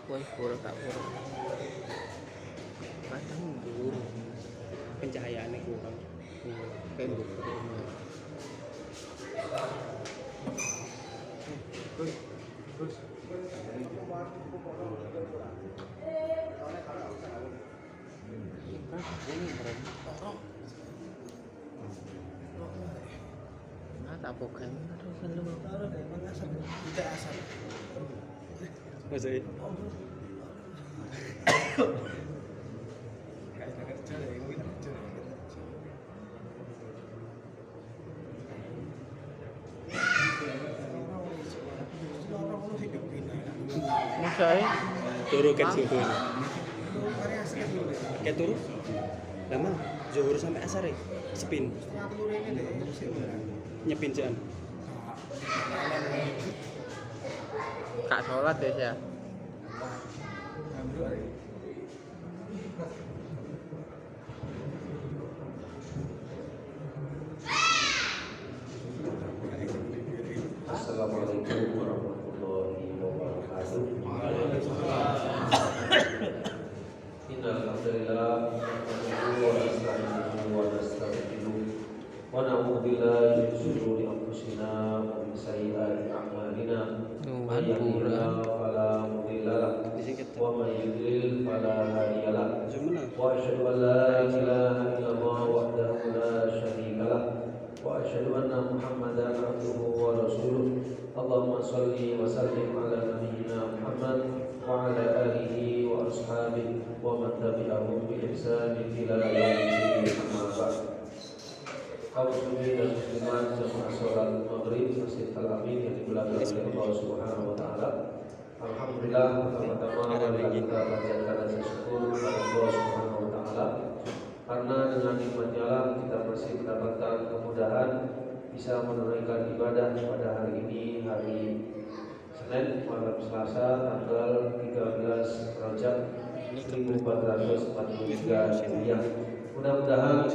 Woi, kurang tak kurang. Kadang burung pencahayaannya kurang. Kayak burung. Tak bukan terus lu. Tidak asal. Masa ini? Masa ini? Turu kan subuh. Kayak turu? Lama, zuhur sampai asar ya? Spin. Nyepin jam. Kak sholat ya? Assalamualaikum warahmatullahi wabarakatuh. Innal hamdalillah nahmaduhu wa nasta'inuhu wa nastaghfiruh wa na'udzu billahi min shururi anfusina wa min sayyiati a'malina. Man yahdihillahu fala mudilla lahu wa man yudlil fala hadiya lahu. Wa asyhadu an la ilaha illallah wahdahu la syarika lahu wa asyhadu anna Muhammadan abduhu wa rasuluh. Allahumma shalli wa sallim ala nabiyyina Muhammad wa ala alihi wa ashabihi wa man tabi'ahum bi ihsanin ila yaumil din. Amma ba'd. Kaum muslimin dan muslimat jamaah salat maghrib Masjid Al-Amin yang dimuliakan oleh Allah Subhanahu wa taala. Alhamdulillah, pertama-tama marilah kita panjatkan rasa syukur kepada Allah Subhanahu wa taala karena dengan nikmatnya lah kita masih mendapatkan kemudahan bisa menunaikan ibadah pada hari ini, hari Senin malam Selasa tanggal 13 Rajab 1443 Hijriah. Mudah-mudahan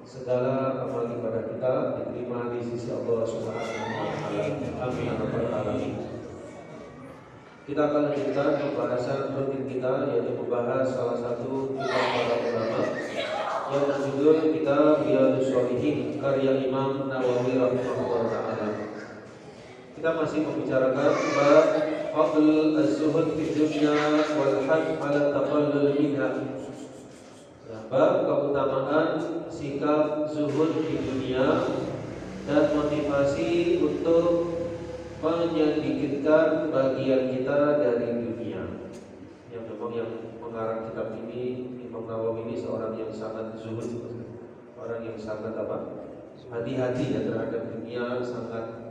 segala amal ibadah kita diterima di sisi Allah Subhanahu wa taala. Amin ya rabbal alamin. Kita akan lanjutkan pembahasan rutin kita, yaitu membahas salah satu kitab para ulama yang berjudul Kitab Riyadhus Shalihin karya Imam Nawawi rahimahullah taala. Kita masih membicarakan bab fadl az-zuhud fi dunya wal hadd 'ala taqallul minha. Bab keutamaan sikap zuhud di dunia dan motivasi untuk menyedikitkan bagian kita dari dunia. Yang memang yang mengarang kitab ini Imam Nawawi ini seorang yang sangat zuhud, orang yang sangat hati-hati ya terhadap dunia, sangat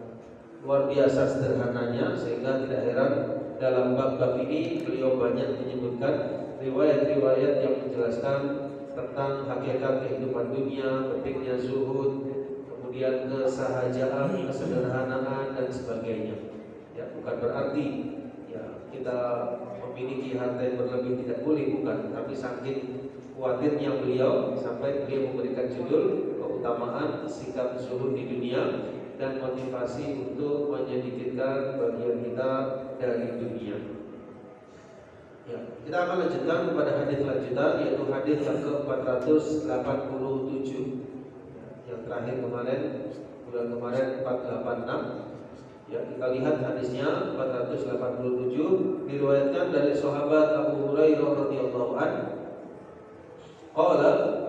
luar biasa sederhananya, sehingga tidak heran dalam bab-bab ini beliau banyak menyebutkan riwayat-riwayat yang menjelaskan tentang hakikat kehidupan dunia, pentingnya zuhud, kemudian kesahajaan, kesederhanaan dan sebagainya. Ya, bukan berarti ya kita memiliki harta yang berlebih tidak boleh, bukan. Tapi saking khawatirnya beliau sampai beliau memberikan judul keutamaan sikap zuhud di dunia dan motivasi untuk menyedikitkan bagian kita dari dunia. Ya, kita akan lanjutkan kepada hadis lanjutan, yaitu hadis yang ke-487. Yang terakhir kemarin, bulan kemarin 486. Ya, kita lihat hadisnya 487 diriwayatkan dari sahabat Abu Hurairah radhiyallahu anhu. Qala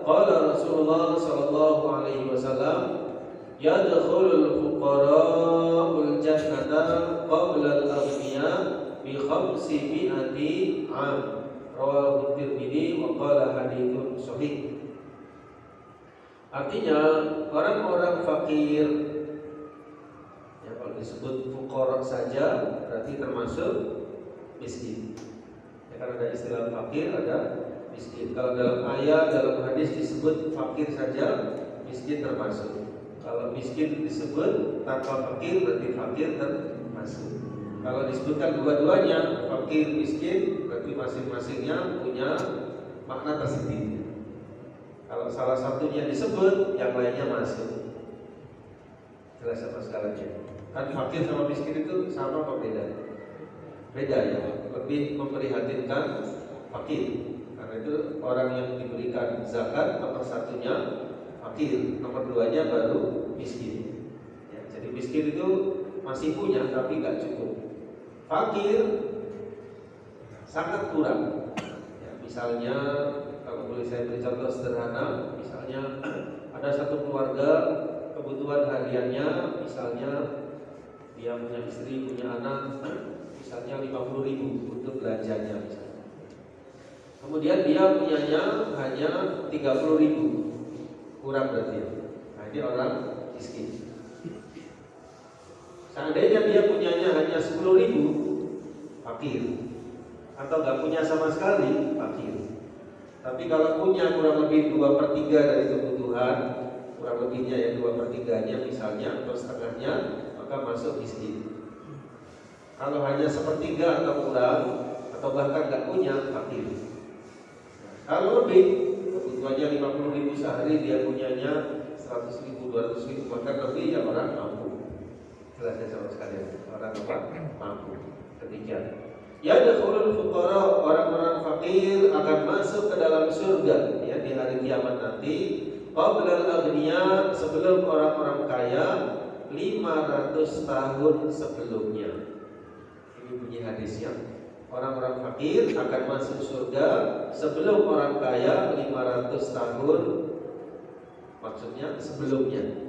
Rasulullah sallallahu alaihi wasallam, yadkhulul fuqara'ul jannata qabla al-aghniya bi 500 'am. Rawahu Tirmidzi wa qala haditsun shahih. Artinya orang-orang fakir, ya kalau disebut fuqara saja berarti termasuk miskin. Ya, karena ada istilah fakir, ada miskin. Kalau dalam ayat, dalam hadis disebut fakir saja, miskin termasuk. Kalau miskin disebut tanpa fakir, berarti fakir termasuk. Kalau disebutkan dua-duanya, fakir, miskin, berarti masing-masingnya punya makna tersendiri. Kalau salah satunya disebut, yang lainnya masuk. Jelas sama sekalian. Kan fakir sama miskin itu sama apa beda? Beda ya. lebih memprihatinkan fakir. Karena itu orang yang diberikan zakat nomor satunya fakir, nomor duanya baru miskin. Ya, jadi miskin itu masih punya tapi nggak cukup. Fakir sangat kurang. Ya, misalnya kalau boleh saya beri contoh sederhana, misalnya ada satu keluarga kebutuhan hariannya, misalnya dia punya istri, punya anak, misalnya 50.000 untuk belanjanya misalnya. Kemudian dia punyanya hanya 30.000, kurang berarti. Nah, ini orang miskin. Seandainya dia punyanya hanya 10.000, fakir. Atau nggak punya sama sekali, fakir. Tapi kalau punya kurang lebih 2/3 dari kebutuhan, kurang lebihnya ya 2/3-nya misalnya, atau setengahnya, maka masuk miskin. Kalau hanya 1/3 atau kurang, atau bahkan nggak punya, fakir. Kalau lebih, kebutuhannya 50.000 sehari, dia punyanya 100.000, 200.000, bahkan lebih, ya orang mampu. Jelas ya sama sekalian, orang apa? Mampu. Demikian. Ya dakhulul fuqara, orang-orang fakir akan masuk ke dalam surga ya di hari kiamat nanti. Qablal aghniya, sebelum orang-orang kaya 500 tahun sebelumnya. Ini bunyi hadisnya. Orang-orang fakir akan masuk surga sebelum orang kaya 500 tahun. Maksudnya sebelumnya.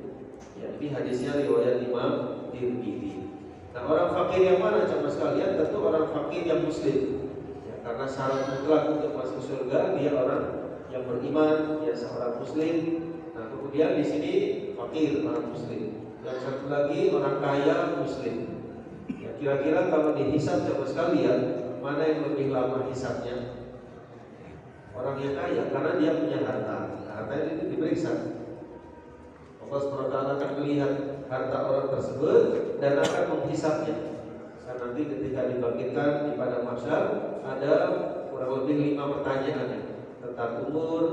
Ya, ini hadisnya riwayat Imam Tirmidzi. Nah, orang fakir yang mana sama sekalian? Tentu orang fakir yang muslim. Ya, karena syarat mutlak untuk masuk surga dia orang yang beriman, dia seorang muslim. Nah, kemudian di sini fakir orang muslim. Yang satu lagi orang kaya muslim. Ya, kira-kira kalau dihisab sama sekalian, mana yang lebih lama hisabnya? Orang yang kaya, karena dia punya harta. Nah, harta itu diperiksa. Allah SWT akan melihat harta orang tersebut dan akan menghisapnya. Dan nanti ketika dibangkitkan di padang mahsyar ada kurang lebih 5 pertanyaan tentang umur,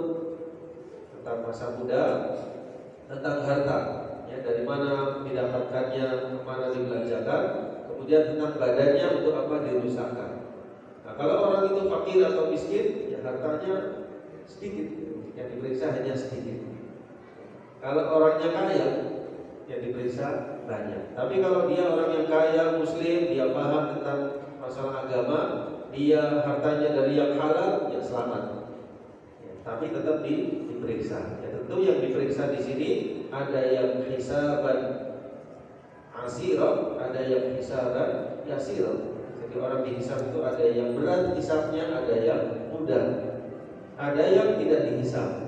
tentang masa muda, tentang harta, ya dari mana didapatkannya, kemana dibelanjakan, kemudian tentang badannya untuk apa dirusakkan. Nah, kalau orang itu fakir atau miskin, ya hartanya sedikit, yang diperiksa hanya sedikit. Kalau orangnya kaya, yang diperiksa banyak. Tapi kalau dia orang yang kaya, muslim, dia paham tentang masalah agama, dia hartanya dari yang halal, ya selamat. Ya, tapi tetap diperiksa. Ya, tentu yang diperiksa di sini ada yang hisaban asiro, ada yang hisaban yasiro. Jadi orang dihisab itu ada yang berat hisabnya, ada yang mudah, ada yang tidak dihisab.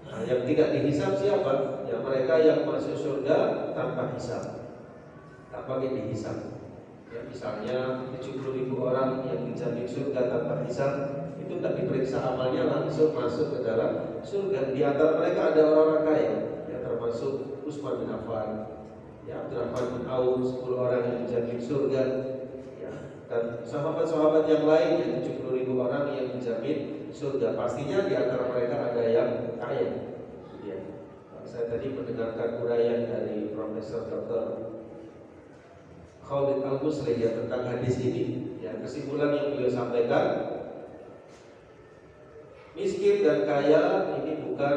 Nah, yang tidak dihisab siapa? Ya mereka yang masuk surga tanpa hisab, tak pakai dihisab. Ya, misalnya 70.000 orang yang dijamin surga tanpa hisab, itu tidak diperiksa amalnya langsung masuk ke dalam surga. Di antara mereka ada orang-orang kaya, ya termasuk Utsman bin Affan, ya Abdurrahman bin Auf, 10 orang yang dijamin surga, ya, dan sahabat-sahabat yang lain yang 70.000 orang yang dijamin surga. Pastinya di antara mereka ada yang kaya. Ya. Saya tadi mendengarkan uraian dari Profesor Dr. Khalid Al-Musri ya tentang hadis ini. Ya, kesimpulan yang beliau sampaikan, miskin dan kaya ini bukan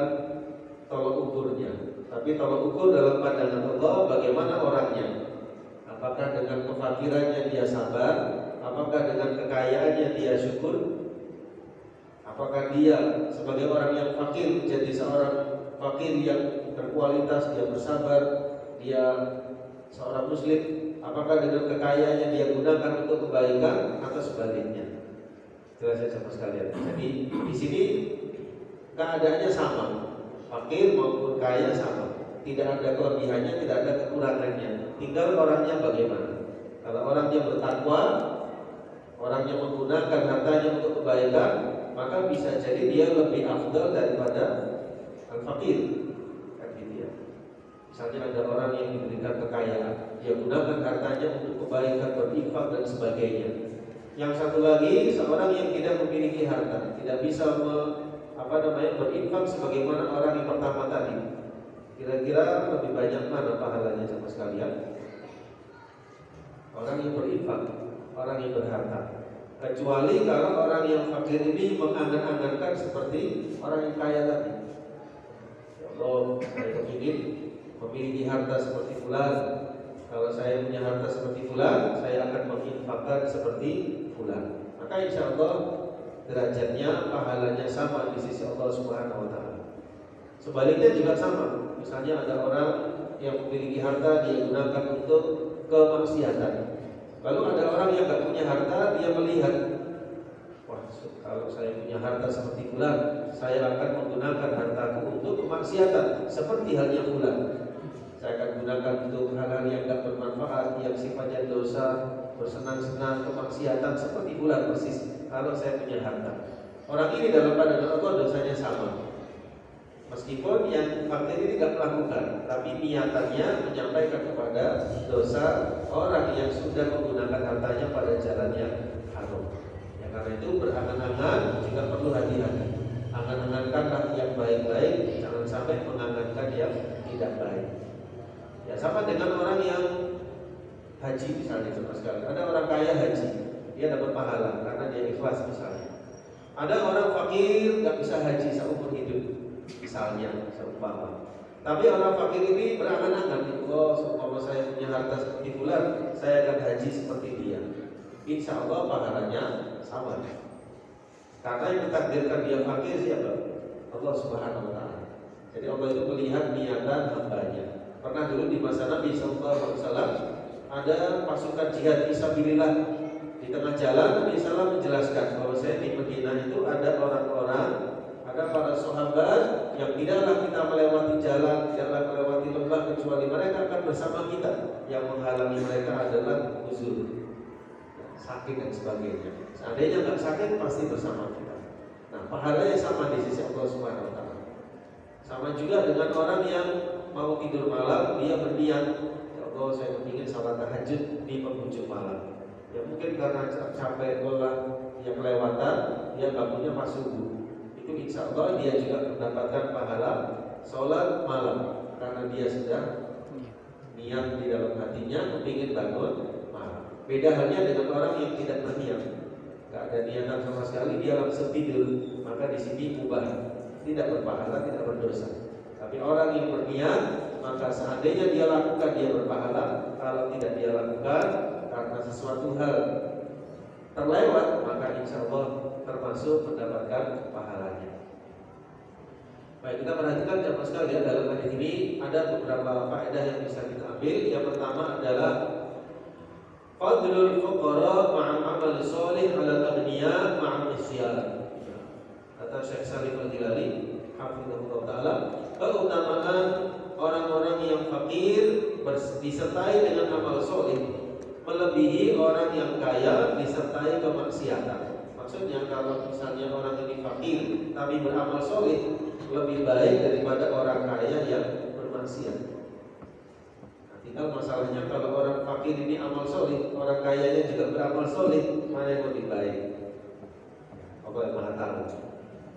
tolok ukurnya, tapi tolok ukur dalam pandangan Allah bagaimana orangnya. Apakah dengan kefakirannya dia sabar? Apakah dengan kekayaannya dia syukur? Apakah dia sebagai orang yang fakir menjadi seorang fakir yang berkualitas, dia bersabar, dia seorang muslim? Apakah dengan kekayaannya dia gunakan untuk kebaikan atau sebaliknya? Jelas ya sama sekalian. Jadi di sini keadaannya sama, fakir maupun kaya sama. Tidak ada kelebihannya, tidak ada kekurangannya. Tinggal orangnya bagaimana. Kalau orangnya bertakwa, orangnya menggunakan hartanya untuk kebaikan, maka bisa jadi dia lebih afdal daripada al-fakir. Kan gitu ya. Misalnya ada orang yang diberikan kekayaan, dia gunakan hartanya untuk kebaikan, berinfak dan sebagainya. Yang satu lagi seorang yang tidak memiliki harta, tidak bisa berinfak sebagaimana orang yang pertama tadi. Kira-kira lebih banyak mana pahalanya sama sekalian? Orang yang berinfak, orang yang berharta. Kecuali kalau orang yang fakir ini mengangan-angankan seperti orang yang kaya tadi. Ya Allah, saya ingin memiliki harta seperti fulan. Kalau saya punya harta seperti fulan, saya akan menginfakkan seperti fulan. Maka insya Allah derajatnya, pahalanya sama di sisi Allah Subhanahu Wa Taala. Sebaliknya juga sama. Misalnya ada orang yang memiliki harta dia gunakan untuk kemaksiatan. Lalu ada orang yang tidak punya harta, dia melihat, wah, kalau saya punya harta seperti fulan, saya akan menggunakan hartaku untuk kemaksiatan seperti halnya fulan. Saya akan gunakan untuk hal-hal yang tidak bermanfaat, yang sifatnya dosa, bersenang-senang, kemaksiatan seperti fulan persis. Kalau saya punya harta, orang ini dalam pandangan Allah dosanya sama. Meskipun yang fakir ini tidak melakukan, tapi niatannya menyampaikan kepada dosa orang yang sudah menggunakan hartanya pada jalan yang haram. Ya, karena itu berangan-angan juga perlu hati-hati. Angan-angankanlah yang baik-baik, jangan sampai mengangankan yang tidak baik. Ya, sama dengan orang yang haji misalnya, sekali. Ada orang kaya haji, dia dapat pahala karena dia ikhlas misalnya. Ada orang fakir nggak bisa haji seumur hidup. Misalnya, seumpama. Tapi orang fakir ini berangan-angan, oh, seumpama saya punya harta seperti fulan, saya akan haji seperti dia. Insya Allah pahalanya sama. Karena yang ditakdirkan dia fakir siapa? Allah Subhanahu Wa Taala. Jadi Allah itu melihat niatan hambanya. Pernah dulu di masa Nabi SAW ada pasukan jihad fisabilillah. Di tengah jalan Nabi SAW menjelaskan bahwa saya di Madinah itu ada orang-orang, ada para sahabat yang tidaklah kita melewati jalan, tidaklah melewati lembah kecuali mereka akan bersama kita. Yang menghalangi mereka adalah uzur, sakit dan sebagainya. Seandainya nggak sakit pasti bersama kita. Nah, pahalanya sama di sisi Allah Subhanahu Wa Taala. Sama juga dengan orang yang mau tidur malam, dia berniat, ya Allah saya ingin salat tahajud di penghujung malam. Ya mungkin karena capek lelah, dia kelewatan, dia bangunnya pas subuh. Itu insya Allah dia juga mendapatkan pahala sholat malam karena dia sudah niat di dalam hatinya ingin bangun malam. Beda halnya dengan orang yang tidak berniat, nggak ada niatan sama sekali, dia langsung tidur, maka di sini mubah, tidak berpahala, tidak berdosa. Tapi orang yang berniat, maka seandainya dia lakukan dia berpahala, kalau tidak dia lakukan karena sesuatu hal terlewat, maka insya Allah termasuk mendapatkan pahalanya. Baik, kita perhatikan jamaah sekalian, dalam hadis ini ada beberapa faedah yang bisa kita ambil. Yang pertama adalah fadlul fuqara ma'al amal sholih 'alal aghniya ma'al isyan. Kata Syekh Salim Al-Hilali hafizahullah taala, keutamaan orang-orang yang fakir disertai dengan amal sholih melebihi orang yang kaya disertai kemaksiatan. Maksudnya kalau misalnya orang ini fakir tapi beramal soleh, lebih baik daripada orang kaya yang bermaksiat. Nah, tinggal masalahnya kalau orang fakir ini amal soleh, orang kayanya juga beramal soleh, mana yang lebih baik? Allah yang Maha Tahu.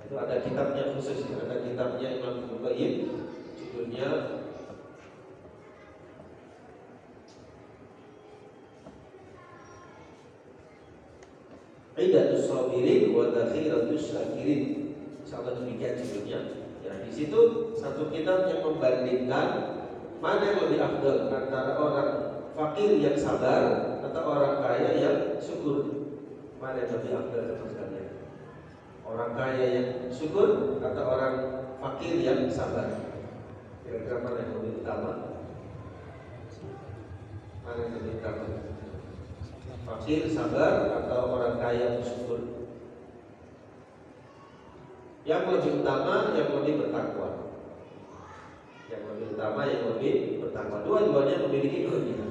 Itu ada kitabnya khusus, ada kitabnya Imam Ibnu Qayyim, judulnya Idatus Sabirin wa Dakhiratus Syakirin. Insyaallah demikian judulnya. Ya, di situ satu kitab yang membandingkan mana yang lebih afdal antara orang fakir yang sabar atau orang kaya yang syukur. Mana yang lebih afdal teman sekalian? Orang kaya yang syukur atau orang fakir yang sabar? Kira-kira mana yang lebih utama? Mana yang lebih utama? Fakir sabar atau orang kaya bersyukur? Yang lebih utama, yang lebih bertakwa. Yang lebih utama, yang lebih bertakwa. Dua-duanya memiliki kelebihan.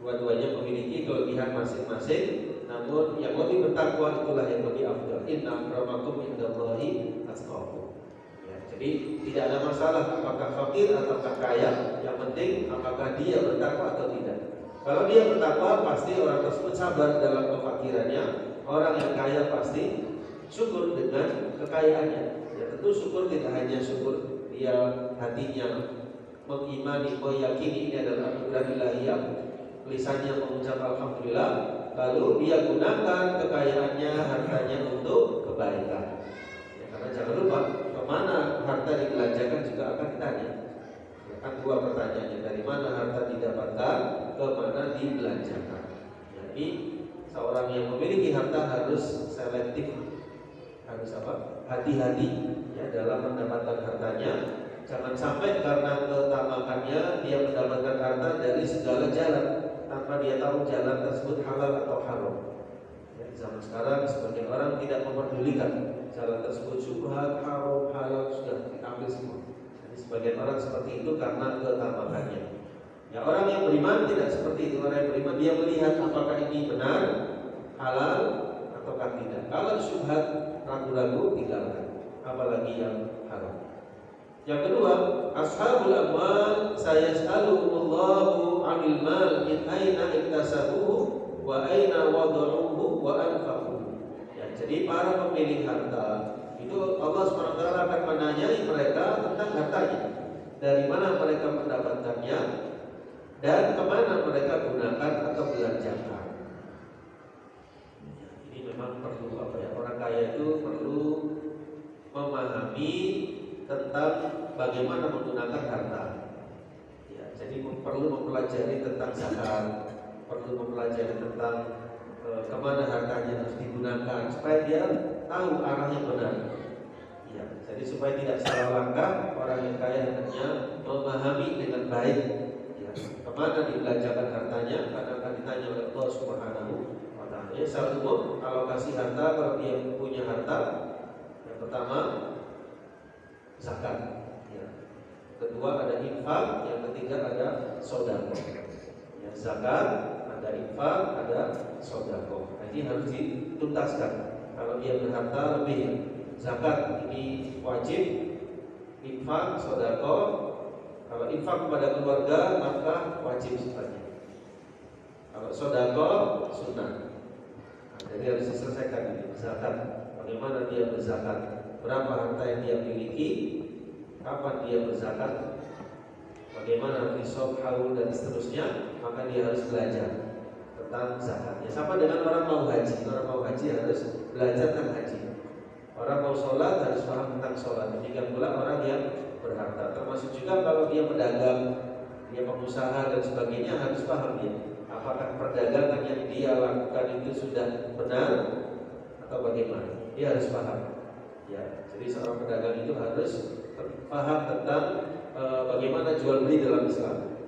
Dua-duanya memiliki kelebihan masing-masing. Namun yang lebih bertakwa itulah yang lebih afdal. Inna akramakum indallahi atqakum. Ya, jadi tidak ada masalah apakah fakir atau kaya. Yang penting apakah dia bertakwa atau tidak. Kalau dia bertakwa, pasti orang tersebut sabar dalam kefakirannya. Orang yang kaya pasti syukur dengan kekayaannya. Ya, tentu syukur tidak hanya syukur dia hatinya mengimani, meyakini ini adalah anugerah ilahiyah, lisannya mengucap alhamdulillah, lalu dia gunakan kekayaannya, hartanya untuk kebaikan. Ya, karena jangan lupa, kemana harta dibelanjakan juga akan ditanya. Ya, kan dua pertanyaannya, dari mana harta didapatkan, kemana dibelanjakan. Jadi seorang yang memiliki harta harus selektif, harus apa? Hati-hati ya dalam mendapatkan hartanya. Jangan sampai karena ketamakannya dia mendapatkan harta dari segala jalan tanpa dia tahu jalan tersebut halal atau haram. Ya, di zaman sekarang sebagian orang tidak memperdulikan jalan tersebut syubhat, haram, halal sudah diambil semua. Jadi sebagian orang seperti itu karena ketamakannya. Ya, orang yang beriman tidak seperti itu. Orang yang beriman dia melihat apakah ini benar, halal ataukah tidak. Kalau syubhat, ragu-ragu tinggalkan, apalagi yang haram. Yang kedua, ashabul amwal sayas'aluhumullahu 'anil mal min aina iktasabuhu wa aina wada'uhu wa anfaqu. Ya, jadi para pemilik harta itu Allah SWT akan menanyai mereka tentang hartanya. Dari mana mereka mendapatkannya dan kemana mereka gunakan atau belanjakan. Ini memang perlu apa ya? Orang kaya itu perlu memahami tentang bagaimana menggunakan harta. Ya, jadi perlu mempelajari tentang zakat, perlu mempelajari tentang kemana hartanya harus digunakan supaya dia tahu arah yang benar. Ya, jadi supaya tidak salah langkah, orang yang kaya hendaknya memahami dengan baik ya, kemana dibelanjakan hartanya, karena akan ditanya oleh Allah Subhanahu wa Ta'ala. Ya, secara umum alokasi harta kalau dia punya harta, yang pertama zakat, ya. Kedua ada infak, yang ketiga ada sedekah. Ya, zakat, ada infak, ada sedekah. Nah, ini harus dituntaskan. Kalau dia berharta lebih, zakat ini wajib, infak, sedekah. Kalau infak kepada keluarga maka wajib sifatnya. Kalau sedekah sunnah. Nah, jadi harus diselesaikan ini zakat. Bagaimana dia berzakat? Berapa harta yang dia miliki, kapan dia berzakat, bagaimana nisab, haul dan seterusnya, maka dia harus belajar tentang zakat. Ya, sama dengan orang mau haji. Orang mau haji harus belajar tentang haji. Orang mau sholat harus paham tentang sholat. Demikian pula orang yang berharta. Termasuk juga kalau dia pedagang, dia pengusaha dan sebagainya harus paham dia. Apakah perdagangan yang dia lakukan itu sudah benar atau bagaimana? Dia harus paham. Ya, jadi seorang pedagang itu harus paham tentang bagaimana jual beli dalam Islam.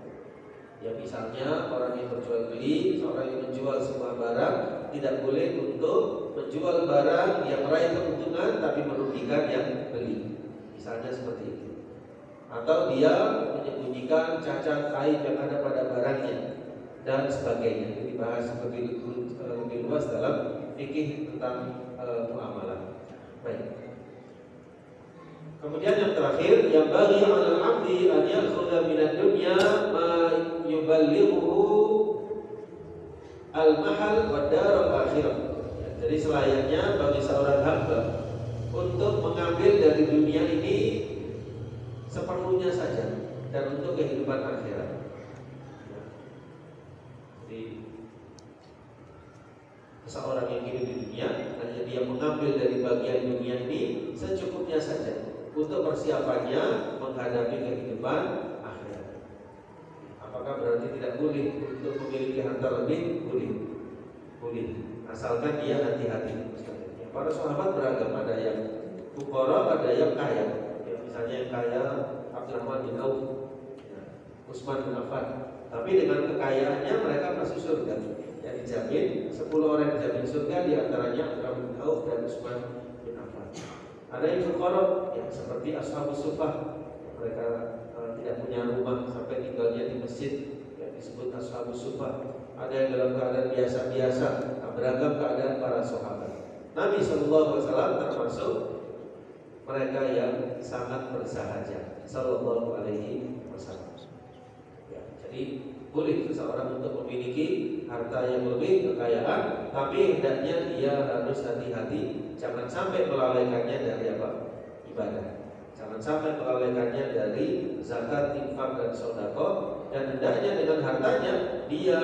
Ya, misalnya orang yang berjual beli, seorang yang menjual sebuah barang tidak boleh untuk menjual barang yang meraih keuntungan tapi merugikan yang beli. Misalnya seperti itu. Atau dia menyembunyikan cacat aib yang ada pada barangnya dan sebagainya. Ini dibahas lebih luas dalam fikih tentang muamalah. Baik. Kemudian yang terakhir, yang bagi 'alal 'abdi an ya'khudha minad dunya ma yuballighuhu al-mahal wad dar al-akhirah. Jadi selayaknya bagi seorang hamba untuk mengambil dari dunia ini seperlunya saja dan untuk kehidupan akhirat. Jadi seorang yang hidup di dunia hanya dia mengambil dari bagian dunia ini secukupnya saja untuk persiapannya menghadapi kehidupan akhirat. Apakah berarti tidak boleh untuk memiliki harta lebih? Boleh. Boleh. Asalkan dia hati-hati. Para sahabat beragam, ada yang fuqara, ada yang kaya. Ya, misalnya yang kaya Abdurrahman bin Auf, ya, Utsman bin Affan. Tapi dengan kekayaannya mereka masuk surga. Ya, dijamin 10 orang dijamin surga, di antaranya Abdurrahman bin Auf dan Utsman bin Affan. Ada yang fuqara, ya, seperti Ashabus Suffah. Mereka tidak punya rumah sampai tinggalnya di masjid, ya, disebut Ashabus Suffah. Ada yang dalam keadaan biasa-biasa. Beragam keadaan para sahabat. Nabi SAW termasuk mereka yang sangat bersahaja. Sallallahu alaihi wasallam. Ya, jadi boleh seseorang untuk memiliki harta yang lebih, kekayaan, tapi hendaknya dia harus hati-hati, jangan sampai melalaikannya dari apa? Ibadah. Jangan sampai melalaikannya dari zakat, infak dan sedekah, dan hendaknya dengan hartanya dia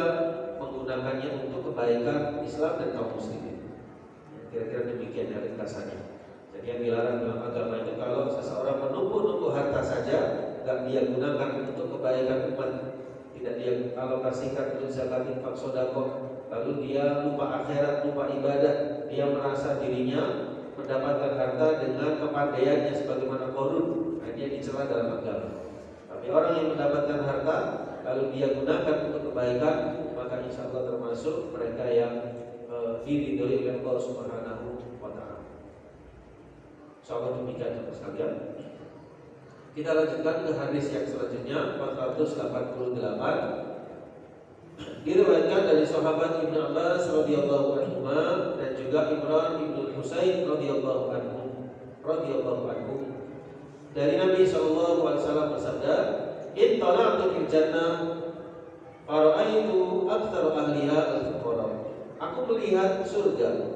menggunakan menggunakannya untuk kebaikan Islam dan kaum muslimin. Kira-kira demikian ya ringkasannya. Jadi yang dilarang dalam agama itu kalau seseorang menumpuk-numpuk harta saja, nggak dia gunakan untuk kebaikan umat, tidak dia alokasikan untuk zakat, infak, sedekah, lalu dia lupa akhirat, lupa ibadah, dia merasa dirinya mendapatkan harta dengan kepandaiannya sebagaimana Qarun, dia dicela dalam agama. Tapi orang yang mendapatkan harta lalu dia gunakan untuk kebaikan, maka insya Allah termasuk mereka yang diridhoi oleh Allah Subhanahu wa Ta'ala. Insyaallah demikian teman sekalian. Kita lanjutkan ke hadis yang selanjutnya 488. Diriwayatkan dari sahabat Ibnu Abbas radhiyallahu anhu dan juga Imran bin Husain radhiyallahu anhu. Dari Nabi sallallahu alaihi wasallam bersabda, "Ittala'tu fil jannah fara'aitu aktsara ahliha al-fuqara." Aku melihat surga.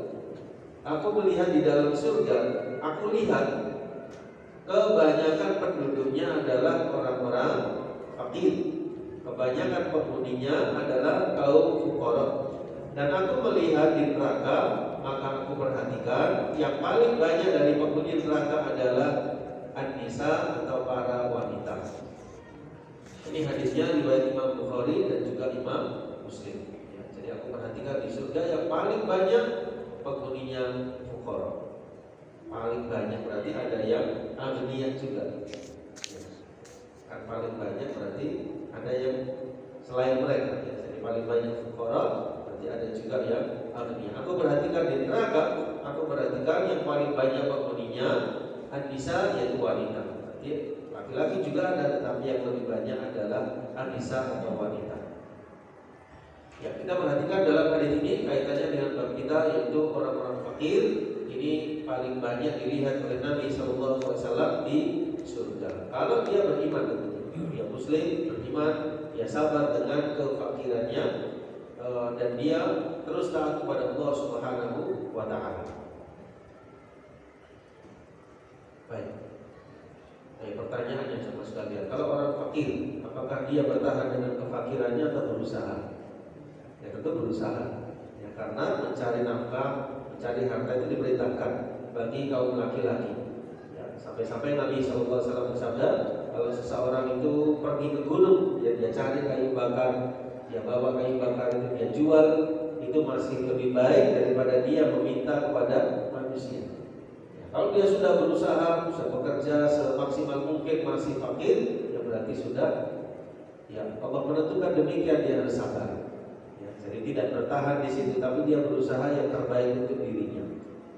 Aku melihat di dalam surga, aku lihat kebanyakan penduduknya adalah orang-orang fakir. Kebanyakan penghuninya adalah kaum fuqara. Dan aku melihat di neraka, maka aku perhatikan yang paling banyak dari penghuni neraka adalah an-nisa atau para wanita. Ini hadisnya riwayat Imam Bukhari dan juga Imam Muslim. Ya, jadi aku perhatikan di surga yang paling banyak penghuninya fuqara. Paling banyak berarti ada yang aghniyah juga. Ya. Kan paling banyak berarti ada yang selain mereka. Ya. Jadi paling banyak fuqara berarti ada juga yang aghniyah. Aku perhatikan di neraka, aku perhatikan yang paling banyak penghuninya an-nisa yaitu wanita. Berarti laki-laki juga ada, tetapi yang lebih banyak adalah an-nisa atau wanita. Ya, kita perhatikan dalam hadis ini kaitannya dengan bab kita yaitu orang-orang fakir ini paling banyak dilihat oleh Nabi SAW di surga. Kalau dia beriman, dia muslim, beriman, dia sabar dengan kefakirannya dan dia terus taat kepada Allah Subhanahu wa Ta'ala. Baik. Pertanyaannya sama sekalian, kalau orang fakir, apakah dia bertahan dengan kefakirannya atau berusaha? Ya tentu berusaha. Ya karena mencari nafkah, mencari harta itu diperintahkan bagi kaum laki-laki. Ya, sampai-sampai Nabi SAW bersabda, kalau seseorang itu pergi ke gunung, dia cari kayu bakar, dia bawa kayu bakar itu dia jual, itu masih lebih baik daripada dia meminta kepada manusia. Kalau dia sudah berusaha, sudah bekerja semaksimal mungkin masih fakir, ya berarti sudah, ya Allah menentukan demikian, dia harus sabar. Ya, jadi tidak bertahan di situ, tapi dia berusaha yang terbaik untuk dirinya.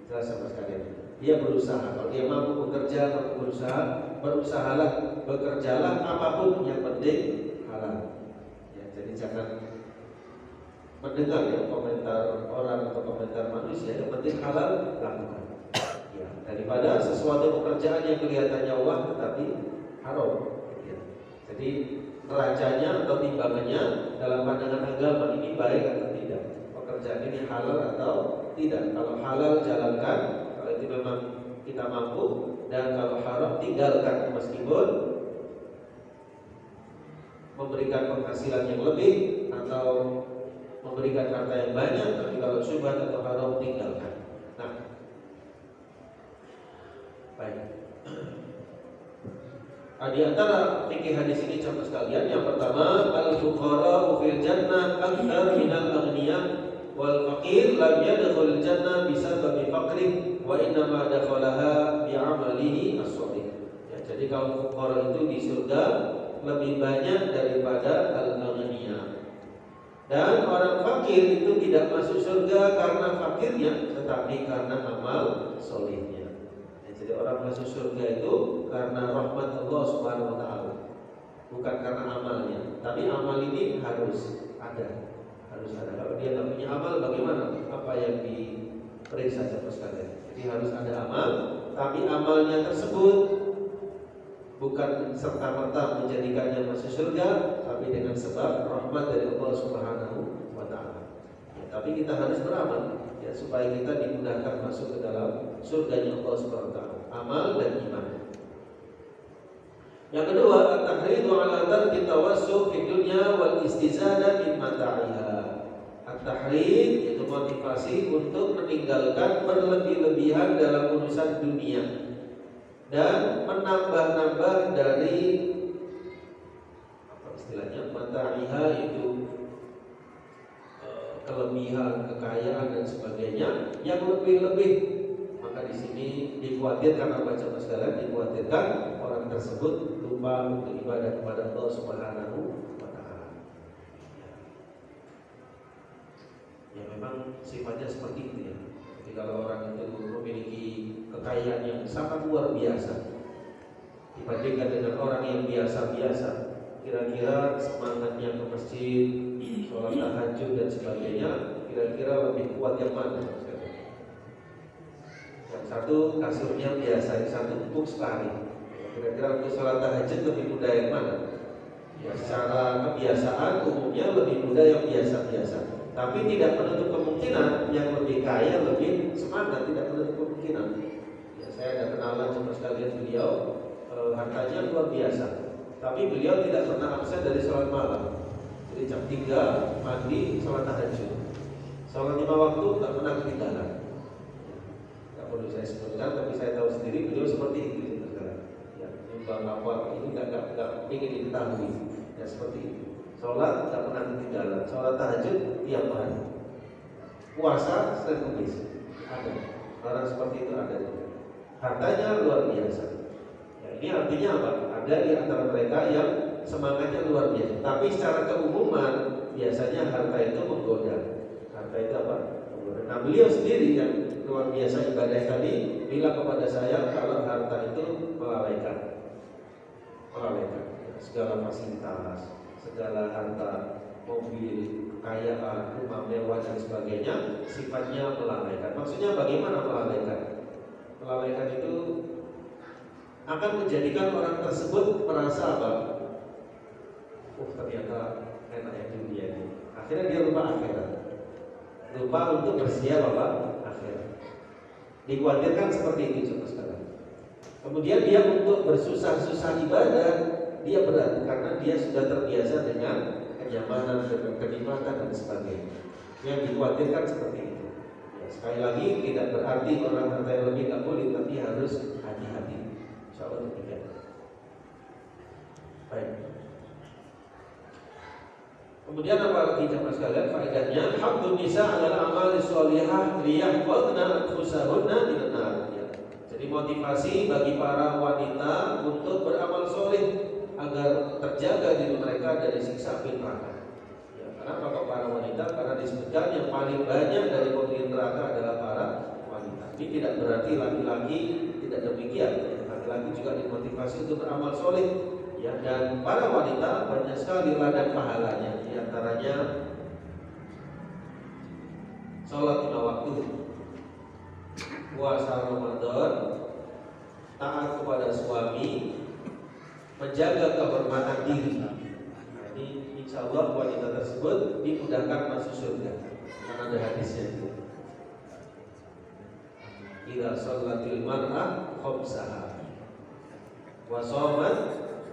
Jelas sama sekalian. Dia berusaha. Kalau dia mampu bekerja, mampu berusaha, berusahalah, bekerjalah apapun yang penting halal. Ya, jadi jangan mendengar ya komentar orang atau komentar manusia, yang penting halal lakukan. Ya, daripada sesuatu pekerjaan yang kelihatannya wah tetapi haram. Ya. Jadi neracanya atau timbangannya dalam pandangan agama ini baik atau tidak, pekerjaan ini halal atau tidak. Kalau halal jalankan, kalau itu memang kita mampu, dan kalau haram tinggalkan meskipun memberikan penghasilan yang lebih atau memberikan harta yang banyak, tapi kalau syubhat atau haram tinggalkan. Nah, baik. Di antara fikih hadis ini contoh sekalian, yang pertama al-fuqara fil jannah akthar minal aghniyah wal faqir lam yadkhul jannah bisababi faqrih wa inna ma dakhalaha bi amalihi as-shalih. Ya, jadi kaum fuqara itu di surga lebih banyak daripada al-aghniyah. Dan orang fakir itu tidak masuk surga karena fakirnya, tetapi karena amal solihnya. Jadi orang masuk surga itu karena rahmat Allah Subhanahu wa Ta'ala, bukan karena amalnya. Tapi amal ini harus ada. Kalau dia tidak punya amal, bagaimana? Apa yang diperiksa sama sekalian. Jadi harus ada amal, tapi amalnya tersebut bukan serta-merta menjadikannya masuk surga, tapi dengan sebab rahmat dari Allah Subhanahu wa Ta'ala. Ya, tapi kita harus beramal ya, supaya kita dimudahkan masuk ke dalam surganya Allah Subhanahu wa Ta'ala. Amal dan iman. Yang kedua, at-tahridu 'ala tarki tawassu fi dunya wal istizada min mata'iha. At-tahrid itu motivasi untuk meninggalkan berlebih-lebihan dalam urusan dunia dan menambah-nambah dari apa istilahnya mata'iha itu kelebihan, kekayaan dan sebagainya yang lebih-lebih. Maka di sini dikhawatirkan apa jemaah sekalian, dikhawatirkan orang tersebut lupa untuk ibadah kepada Allah Subhanahu wa taala. Ya memang sifatnya seperti itu ya. Jadi kalau orang itu memiliki kekayaan yang sangat luar biasa dibandingkan dengan orang yang biasa-biasa, kira-kira semangatnya ke masjid, sholat tahajud dan sebagainya, kira-kira lebih kuat yang mana? Yang satu kasurnya biasa, yang satu empuk sekali. Kira-kira untuk sholat tahajud lebih mudah yang mana? Ya, secara kebiasaan umumnya lebih mudah yang biasa-biasa. Tapi tidak menutup kemungkinan yang lebih kaya lebih semangat, tidak menutup kemungkinan. Ya, saya ada kenalan sama sekalian beliau, hartanya luar biasa. Tapi beliau tidak pernah absen dari sholat malam. Jadi jam 3 mandi sholat tahajud. Sholat 5 waktu tak pernah ketinggalan. Tidak perlu saya sebutkan, tapi saya tahu sendiri beliau seperti itu. Ya, nyumbang apa ini nggak ingin diketahui. Ya seperti itu. Sholat tak pernah ketinggalan. Sholat tahajud tiap hari. Puasa Senin Kamis ada. Orang seperti itu ada. Hartanya luar biasa. Ya, ini artinya apa? Ada di antara mereka yang semangatnya luar biasa. Tapi secara keumuman biasanya harta itu menggoda. Harta itu apa? Menggoda. Nah beliau sendiri yang luar biasa ibadah tadi bilang kepada saya kalau harta itu melalaikan, segala fasilitas, segala harta, mobil, kekayaan, rumah mewah dan sebagainya sifatnya melalaikan. Maksudnya bagaimana melalaikan? Melalaikan itu akan menjadikan orang tersebut merasa apa? Ternyata enak ya dunia ini. Akhirnya dia lupa akhirat. Lupa untuk bersiap apa? Akhirat. Dikhawatirkan seperti itu contoh sekarang. Kemudian dia untuk bersusah-susah ibadah dia berat karena dia sudah terbiasa dengan kenyamanan, dengan kenikmatan dan sebagainya. Yang dikhawatirkan seperti itu. Ya, sekali lagi tidak berarti orang harta yang lebih tak boleh, tapi harus hati-hati. Insyaallah demikian. Baik. Kemudian apa lagi jemaah sekalian faedahnya? Haqqun nisa 'alal amali shalihah liyahfazna anfusahunna minan nar. Jadi motivasi bagi para wanita untuk beramal soleh agar terjaga diri mereka dari siksa api neraka. Ya, kenapa kok para wanita? Karena disebutkan yang paling banyak dari penghuni neraka adalah para wanita. Ini tidak berarti laki-laki tidak demikian. Laki-laki juga dimotivasi untuk beramal soleh. Ya, dan para wanita banyak sekali ladang pahalanya. Di antaranya sholat 5 waktu, puasa Ramadan, taat kepada suami, menjaga kehormatan diri. Ini insya Allah wanita tersebut dimudahkan masuk surga karena ada hadisnya itu. Idza shallatil mar'ah khamsaha wa shamat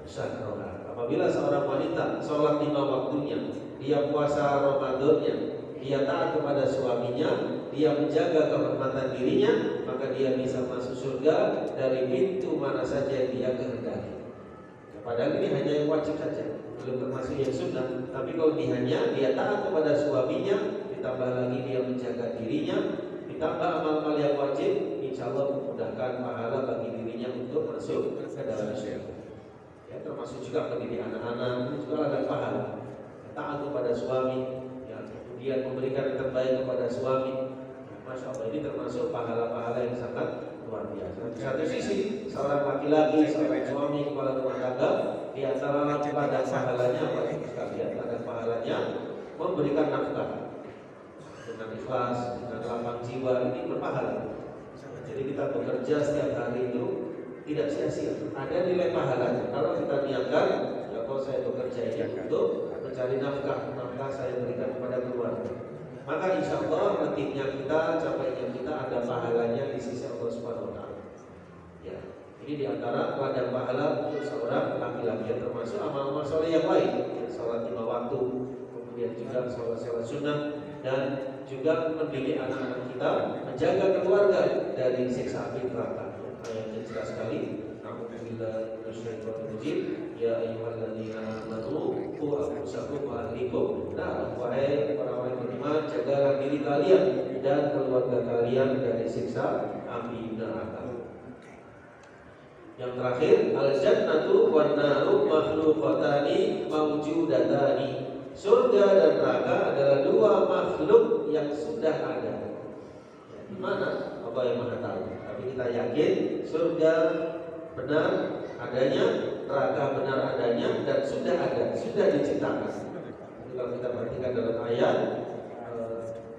syahraha. Apabila seorang wanita sholat 5 waktunya, dia puasa Ramadannya, dia taat kepada suaminya, dia menjaga kehormatan dirinya, maka dia bisa masuk surga dari pintu mana saja yang dia kehendaki. Padahal ini hanya yang wajib saja, belum termasuk yang sunnah. Tapi kalau hanya dia taat kepada suaminya, ditambah lagi dia menjaga dirinya, ditambah amal-amal yang wajib, insya Allah memudahkan pahala bagi dirinya untuk masuk ke dalam surga. Ya, termasuk juga mendidik anak-anak, itu juga ada pahala. Taat kepada suami, ya, kemudian memberikan yang terbaik kepada suami. Ya, Masya Allah, ini termasuk pahala-pahala yang sangat luar biasa. Di satu sisi, seorang laki-laki, seorang suami, kepala rumah tangga, di antara pada pahalanya apa sekalian? Ada pahalanya memberikan nafkah dengan ikhlas, dengan lapang jiwa, ini berpahala. Jadi kita bekerja setiap hari itu tidak sia-sia, ada nilai pahalanya. Kalau kita niatkan, ya kalau saya bekerja ini untuk mencari nafkah saya berikan kepada keluarga, maka insya Allah nantinya kita, capainya kita ada pahalanya di sisi Allah Subhanahu Wa Taala. Ya, ini diantara ladang pahala untuk seorang laki-laki, yang termasuk amal-amal soleh yang lain, ya, sholat 5 waktu, kemudian juga sholat sunnah, dan juga mendidik anak-anak kita menjaga keluarga dari siksa api neraka. Ayatnya jelas sekali. Alhamdulillah minasyaitonirrajim. Ya ayyuhalladzina amanu qu anfusakum wa ahlikum. Nah, wahai orang-orang beriman, jagalah diri kalian dan keluarga kalian dari siksa api neraka. Yang terakhir, al-jannatu wan naru makhluqatani mawjudatani. Surga dan neraka adalah dua makhluk yang sudah ada. Di mana? Allah yang Maha tahu. Tapi kita yakin surga benar adanya, neraka benar adanya, dan sudah ada, sudah diciptakan. Jadi kalau kita perhatikan dalam ayat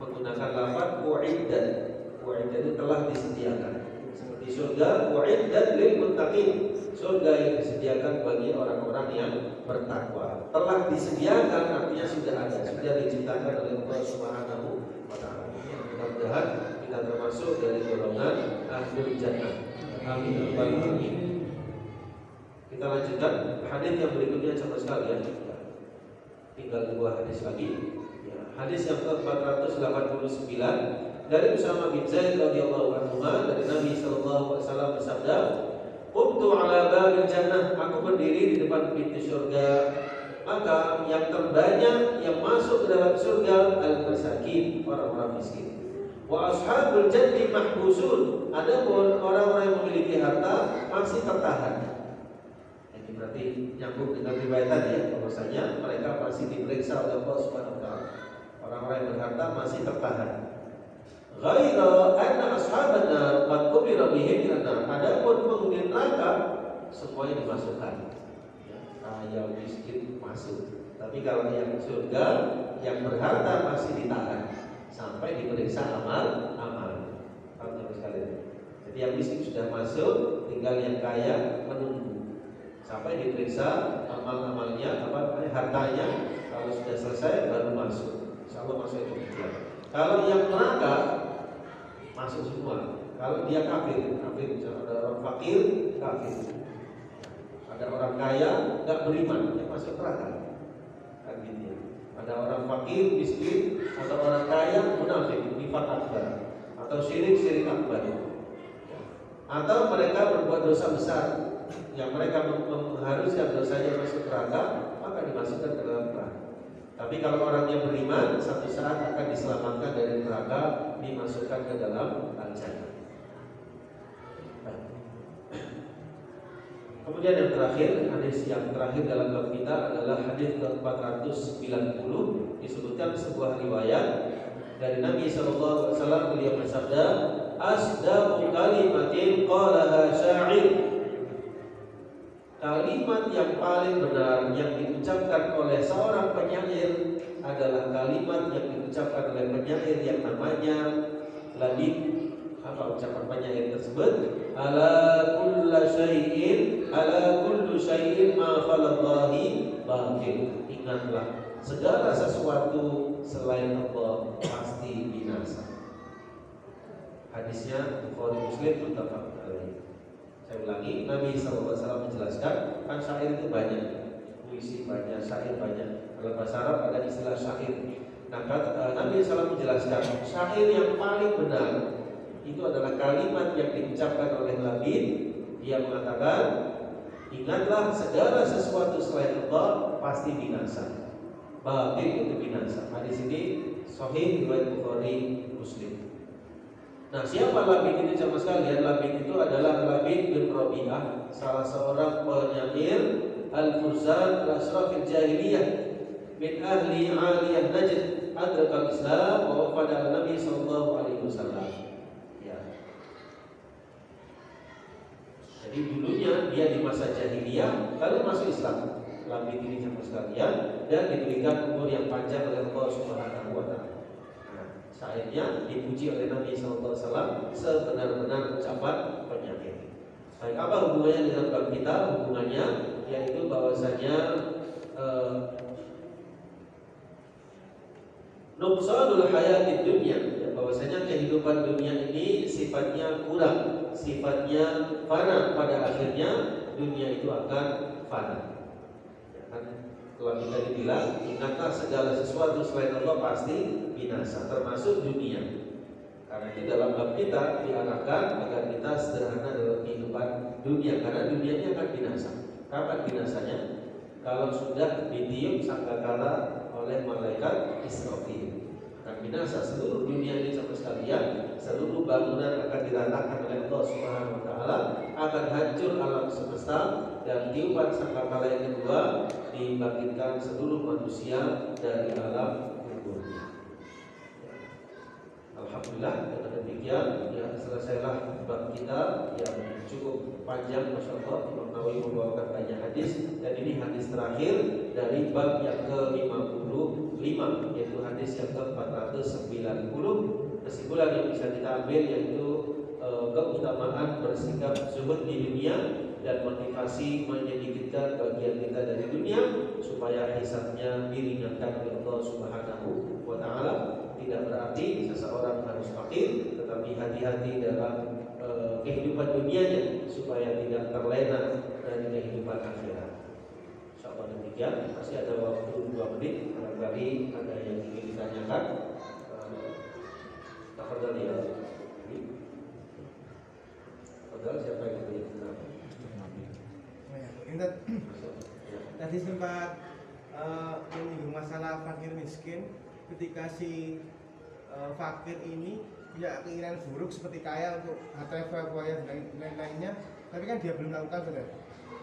menggunakan lafaz u'iddat. U'iddat itu telah disediakan. Seperti surga u'iddat lil muttaqin. Surga yang disediakan bagi orang-orang yang bertakwa. Telah disediakan artinya sudah ada, sudah diciptakan oleh Allah Subhanahu wa taala. Mudah-mudahan kita termasuk dari golongan ahlul jannah. Amin. Amin. Kita lanjutkan hadis yang berikutnya sama sekalian. Tinggal dua hadis lagi. Ya, hadis yang ke-489 dari Usama bin Zaid radhiyallahu anhu dari Nabi sallallahu alaihi wasallam bersabda, "Qumtu ala babil jannah." Aku berdiri di depan pintu surga. Maka yang terbanyak yang masuk ke dalam surga al-masakin, orang-orang miskin. Wa ashabul jannati mahbusun. Adapun orang-orang yang memiliki harta masih tertahan. Ini berarti nyambung dengan riwayat tadi ya, bahwasanya mereka masih diperiksa oleh Allah Subhanahu wa taala. Orang-orang yang berharta masih tertahan. Ghaira anna ashaban nar qad qubira bihim nar. Adapun penghuni neraka semuanya dimasukkan. Ya, kaya miskin masuk. Tapi kalau yang surga, yang berharta masih ditahan sampai diperiksa amal-amal. Paham sekalian? Jadi yang miskin sudah masuk, tinggal yang kaya menunggu sampai diperiksa amal-amalnya, hartanya. Kalau sudah selesai baru masuk. Insyaallah masuk itu juga. Kalau yang neraka masuk semua. Kalau dia kafir, misalnya ada orang fakir, kafir. Ada orang kaya, nggak beriman, dia masuk neraka. Kan gitu. Ada orang fakir, miskin, atau orang kaya, munafik, nifaq akbar, atau syirik akbar. Atau mereka berbuat dosa besar yang mereka mengharuskan dosanya masuk neraka, maka dimasukkan ke dalam neraka. Tapi kalau orang yang beriman, satu saat akan diselamatkan dari neraka, dimasukkan ke dalam al-jannah. Kemudian yang terakhir, hadis yang terakhir dalam bab kita adalah hadis ke-490. Disebutkan sebuah riwayat dari Nabi SAW. Beliau bersabda, "Asdaqu kalimatin qalaha sya'ir." Kalimat yang paling benar yang diucapkan oleh seorang penyair adalah kalimat yang diucapkan oleh penyair yang namanya Labid. Apa ucapan penyair tersebut? Ala kullu syai'in ma khalallahi batil. Ingatlah, segala sesuatu selain Allah pasti binasa. Hadisnya Bukhari Muslim muttafaq alaih. Saya ulangi, Nabi SAW menjelaskan, kan syair itu banyak, puisi banyak, syair banyak. Dalam bahasa Arab ada istilah syair. Nah, Nabi SAW menjelaskan, syair yang paling benar itu adalah kalimat yang diucapkan oleh Labid. Dia mengatakan, ingatlah segala sesuatu selain Allah pasti binasa. Batil itu binasa. Hadis ini sahih riwayat Bukhari Muslim. Nah, siapa Labid ini sama sekalian? Labid itu adalah Labid bin Rabi'ah, salah seorang penyair Al-Furzan al-Ashrafil Jahiliyah min ahli Aliyah Najd, adrakal Islam wa wafada Nabi sallallahu alaihi wasallam. Ya. Jadi dulunya dia di masa jahiliyah lalu masuk Islam. Labid ini sama sekalian dan diberikan umur yang panjang oleh Allah Subhanahu wa taala. Syairnya dipuji oleh Nabi SAW sebenar-benar ucapan penyair. Baik, apa hubungannya dengan bab kita? Hubungannya yaitu bahwasanya nuqsanul hayatid dunya, bahwasanya kehidupan dunia ini sifatnya kurang, sifatnya fana. Pada akhirnya dunia itu akan fana. Setelah kita dibilang ingatlah segala sesuatu selain Allah pasti binasa, termasuk dunia. Karena di dalam bab kita diarahkan agar kita sederhana dalam kehidupan dunia, karena dunia ini akan binasa. Kapan binasanya? Kalau sudah ditiup sangkakala oleh malaikat Israfil, akan binasa seluruh dunia ini sama sekalian. Seluruh bangunan akan diratakan oleh Allah Subhanahu wa taala, akan hancur alam semesta, dan tiupan sangkakala yang kedua dibangkitkan seluruh manusia dari alam kuburnya. Alhamdulillah, dengan demikian ya selesailah bab kita yang cukup panjang, masya Allah. Imam Nawawi membawakan banyak hadis, dan ini hadis terakhir dari bab yang ke-55, yaitu hadis yang ke-490. Kesimpulan yang bisa kita ambil yaitu keutamaan bersikap zuhud di dunia dan motivasi menyedikitkan bagian kita dari dunia supaya hisabnya diringankan oleh Allah Subhanahu wa taala. Tidak berarti seseorang harus fakir, tetapi hati-hati dalam kehidupan dunianya supaya tidak terlena dari kehidupan akhirat. Insyaallah demikian. Masih ada waktu 2 menit, barangkali ada yang ingin ditanyakan. Tafadhal ya. Tafadhal, siapa yang ingin bertanya? Tadi sempat menyinggung masalah fakir miskin. Ketika si fakir ini punya keinginan buruk seperti kaya untuk harta foya dan lain-lainnya, tapi kan dia belum melakukan, saudara.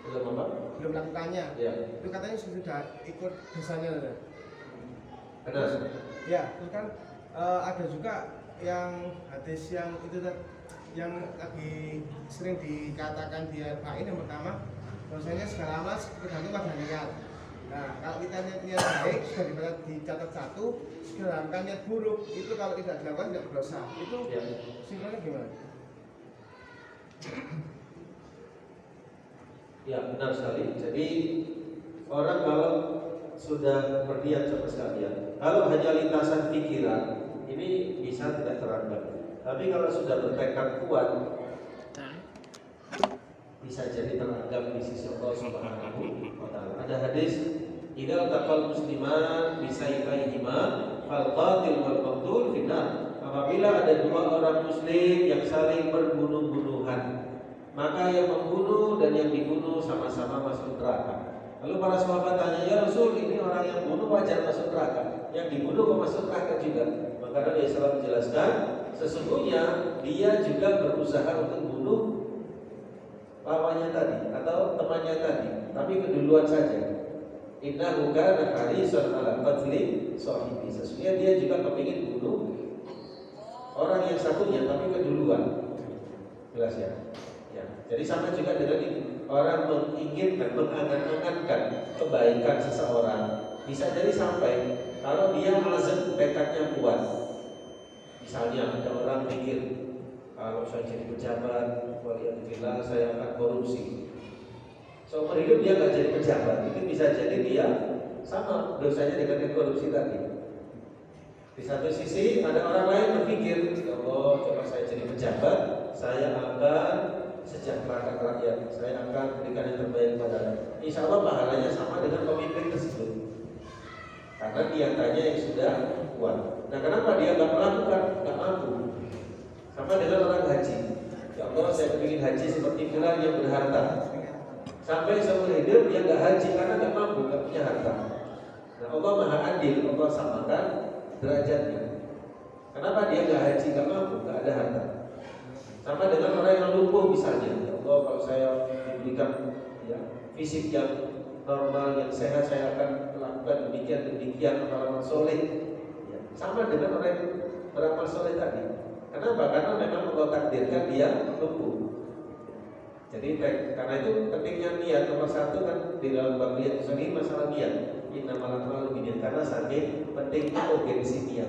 Belum apa? Belum melakukannya. Ya. Itu katanya sudah ikut dosanya, saudara. Benar. Ya, terus kan ada juga yang hadis yang itu yang lagi sering dikatakan di Arba'in. Yang pertama, bahwasanya segala amal tergantung pada niat. Nah, kalau kita niat baik sudah dicatat 1, sedangkan niat buruk itu kalau tidak dilakukan tidak berdosa. Itu Ya. simpelnya gimana? Ya, benar sekali. Jadi orang kalau sudah berniat sama sekalian, kalau hanya lintasan pikiran ini bisa tidak teranggap. Tapi kalau sudah bertekad kuat, bisa jadi teranggap di sisi Allah Subhanahu wa taala. Ada hadis, "Idza taqal musliman bisayfayhima fal qatil wal maqtul finnar." Apabila ada 2 orang muslim yang saling berbunuh-bunuhan, maka yang membunuh dan yang dibunuh sama-sama masuk neraka. Lalu para sahabat tanya, "Ya Rasul, ini orang yang bunuh wajar masuk neraka, yang dibunuh kok masuk neraka juga?" Maka Nabi SAW menjelaskan, sesungguhnya dia juga berusaha untuk bunuh lawannya tadi atau temannya tadi, tapi keduluan saja. Innahu kana harisan ala qatli sahibi. Sesungguhnya dia juga kepingin bunuh orang yang satunya, tapi keduluan. Jelas ya? Ya. Jadi sama juga dengan ini. Orang menginginkan, mengangan-angankan kebaikan seseorang, bisa jadi sampai kalau dia azam tekadnya kuat. Misalnya ada orang mikir, kalau saya jadi pejabat, waliyadzubillah saya akan korupsi. Seumur hidup dia nggak jadi pejabat, itu bisa jadi dia sama dosanya dengan yang korupsi tadi. Di satu sisi ada orang lain berpikir, ya Allah, coba saya jadi pejabat, saya akan sejahterakan rakyat, saya akan berikan yang terbaik kepada rakyat. Insya Allah pahalanya sama dengan pemimpin tersebut, karena niatannya yang sudah kuat. Nah, kenapa dia nggak melakukan, nggak mampu? Sama dengan orang haji. Ya Allah, saya ingin haji seperti fulan yang berharta. Sampai seumur hidup dia nggak haji karena nggak mampu, nggak punya harta. Nah, Allah Maha Adil, Allah samakan derajatnya. Kenapa dia nggak haji, nggak mampu, nggak ada harta? Sama dengan orang yang lumpuh misalnya. Ya Allah, kalau saya diberikan ya, fisik yang normal, yang sehat, saya akan melakukan demikian amalan soleh. Ya, sama dengan orang yang beramal soleh tadi. Kenapa? Karena memang Allah takdirkan dia lumpuh. Jadi karena itu pentingnya niat. Nomor 1 kan di dalam bab niat ini masalah niat. Innamal a'malu binniyat, karena saking pentingnya urgensi niat.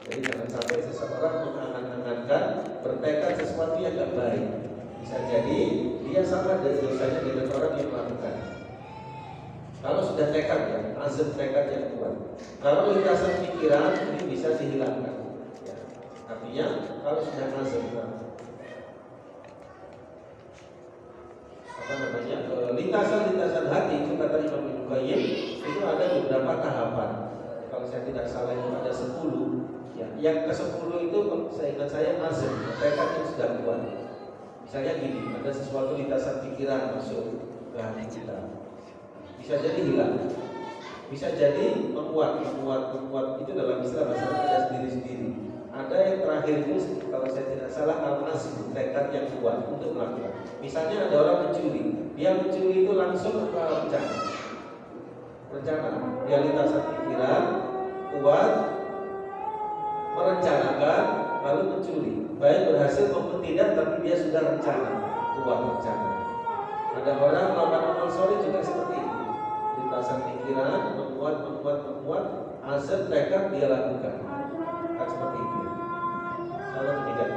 Jadi jangan sampai seseorang mengangan-angankan bertekad sesuatu yang tidak baik. Bisa jadi dia sama dari dosanya dengan orang yang melakukan. Kalau sudah tekad ya, azam tekad yang kuat. Kalau lintasan pikiran ini bisa dihilangkan. Artinya kalau sudah azam, Lintasan-lintasan hati itu kata Imam Ibnu Qayyim itu ada beberapa tahapan. Kalau saya tidak salah itu ada 10. Ya, yang ke-10 itu saya ingat saya azam, tekad yang sudah kuat. Misalnya gini, ada sesuatu lintasan pikiran masuk ke hati kita. Bisa jadi hilang. Bisa jadi menguat itu dalam istilah bahasa Arab ada sendiri-sendiri. Ada yang terakhir itu kalau saya tidak salah al-azm, tekad yang kuat untuk melakukan. Misalnya ada orang mencuri, dia mencuri itu langsung rencana, dia lintasan pikiran kuat, merencanakan lalu mencuri. Baik berhasil maupun tidak, tapi dia sudah kuat rencana. Ada orang melakukan amal soleh juga seperti itu. Lintasan pikiran menguat, azam tekad dia lakukan. Kan seperti itu. Kalau tidak,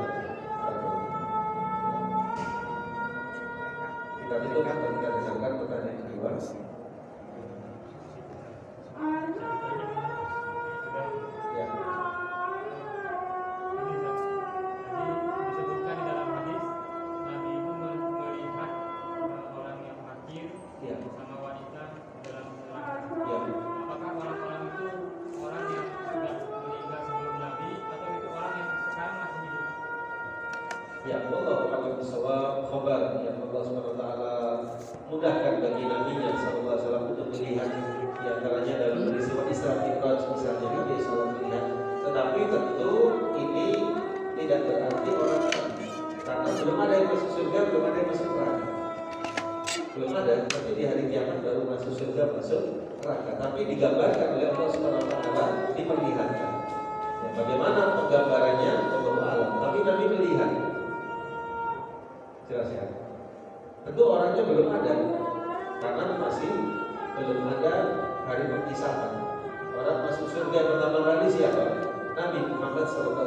kita itu kan kita dengarkan pertanyaan kedua. Ya. Disebutkan di dalam hadis Nabi itu melihat orang yang fakir Ya. sama wanita dalam neraka. Ya. Apakah orang-orang itu orang yang sudah meninggal sebelum Nabi atau itu orang yang sekarang masih hidup? Ya, Allah akan bisawab khabar yang Allah SWT mudahkan bagi Nabi-Nya SAW untuk melihat di antaranya dalam peristiwa Isra Mi'raj misalnya Nabi SAW melihat. Tetapi tentu ini tidak berarti orang karena belum ada yang masuk surga, belum ada yang masuk neraka. Belum ada, tapi di hari kiamat baru masuk surga, masuk neraka. Tapi digambarkan oleh Allah SWT diperlihatkan. Ya, bagaimana penggambarannya Allah alam. Tapi Nabi melihat. Jelas ya. Tentu orangnya belum ada karena masih belum ada hari perpisahan. Orang masuk surga yang pertama kali siapa? Nabi Muhammad SAW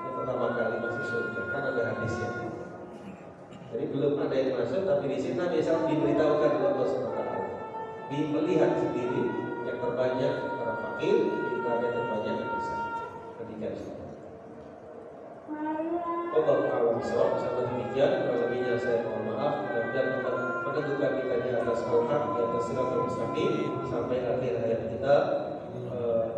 yang pertama kali masuk surga. Kan ada hadisnya. Jadi belum ada yang masuk, tapi di sini Nabi SAW diberitahukan oleh Allah SWT. Melihat sendiri yang terbanyak orang fakir, yang terbanyak yang bisa. Ketika itu. Allah alam bisawab. Sampai demikian, kalau lebihnya saya mohon maaf. Mudah-mudahan menentukan kita di atas al-haq, di atas siratal mustaqim sampai akhir hayat kita.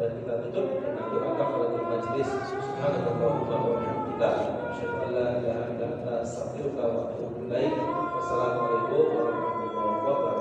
Dan kita tutup dengan doa kafaratul majlis. Subhanallahumma wa bihamdika, asyhadu an la ilaha illa anta, astaghfiruka wa atubu ilaik. Wassalamualaikum warahmatullahi wabarakatuh.